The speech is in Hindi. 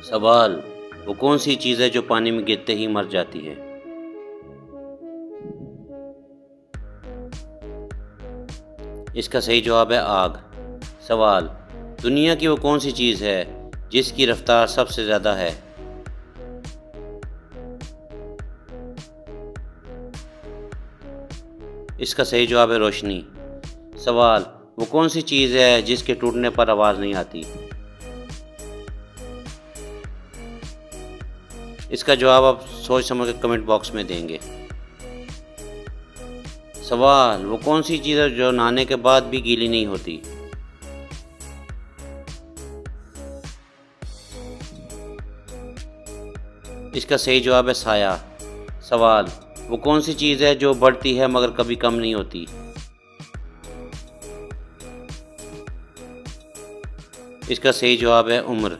सवाल, वो कौन सी चीज़ है जो पानी में गिरते ही मर जाती है? इसका सही जवाब है आग। सवाल, दुनिया की वो कौन सी चीज़ है जिसकी रफ्तार सबसे ज़्यादा है? इसका सही जवाब है रोशनी। सवाल, वो कौन सी चीज़ है जिसके टूटने पर आवाज़ नहीं आती? इसका जवाब आप सोच समझ कर कमेंट बॉक्स में देंगे। सवाल, वो कौन सी चीज़ है जो नहाने के बाद भी गीली नहीं होती? इसका सही जवाब है साया। सवाल, वो कौन सी चीज़ है जो बढ़ती है मगर कभी कम नहीं होती? इसका सही जवाब है उम्र।